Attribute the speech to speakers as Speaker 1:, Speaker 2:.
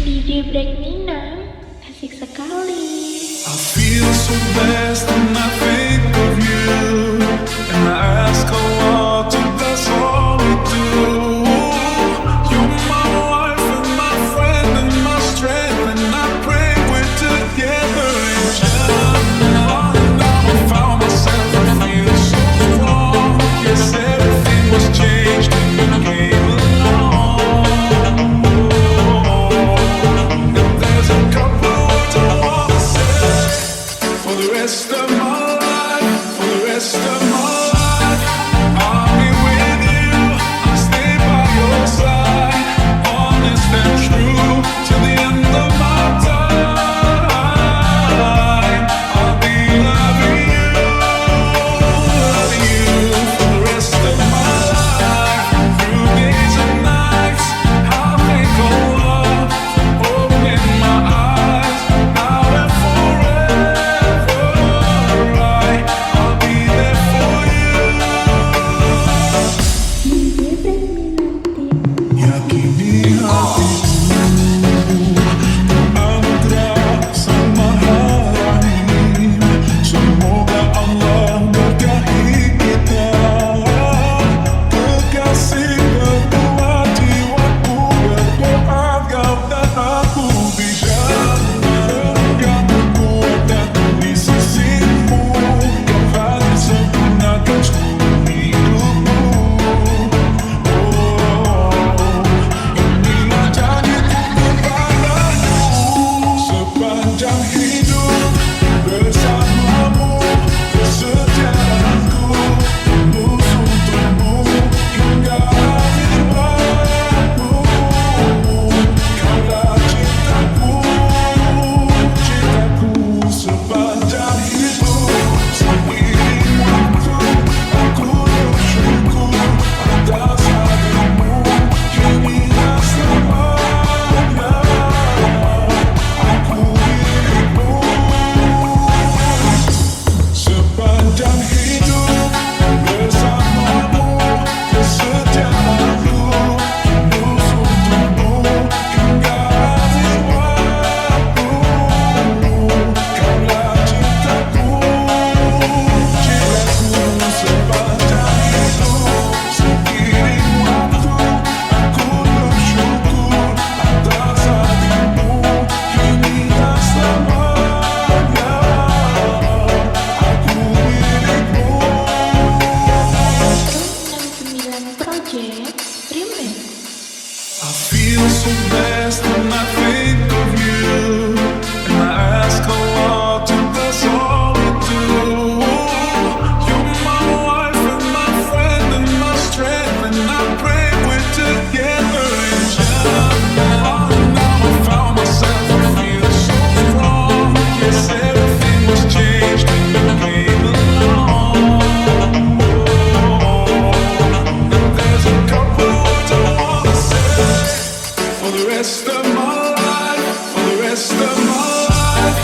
Speaker 1: DJ Break Minang, asik sekali.
Speaker 2: I feel so blessed when I think of you, and I ask Allah to bless all we do. You're my wife and my friend and my strength, and I pray we're together in Jannah. Now I found myself, I feel so strong. Yes, everything was changed when you came along. And there's a couple words I wanna say for the rest of my life, for the rest of my life. I'll be with you, I'll stay by your side, honest and true till the end of my time. I'll be loving you for the rest of my life, through days and nights. I'll thank Allah for opening my eyes, now and forever. I'll be there for you. Yakini hatiku, anugerah sama harim. Semoga Allah berkahi kita. Kekasih berdua jiwaku berdoa kau dan aku bisa kamu kuat dan di sisimu. Kau harus sempurnakan seluruh hidupmu. Inilah janjiku kepadamu, sepanjang hidup bersamamu, kesetiaanku tulus untukmu hingga akhir waktu. Kaulah cintaku, cintaku sepanjang hidup. Seiring waktu aku bersyukur atas hadirmu, hingga selamanya aku milikmu. Sepanjang hidup bersamamu, kesetiaanku tulus untukmu hingga akhir waktu. Kaulah cintaku, cintaku sepanjang hidup. Seiring waktu aku bersyukur atas hadirmu, hingga selamanya aku milikmu.
Speaker 1: 69 Project Remix.
Speaker 2: I feel so blessed when I think of you, and I ask Allah to bless all we do. You're my wife and my friend and my strength, and I pray we're together in Jannah. Now I found myself, I feel so strong. Yes, everything was changed when you came along. And there's a couple words I wanna say for the rest of my life, for the rest of my life.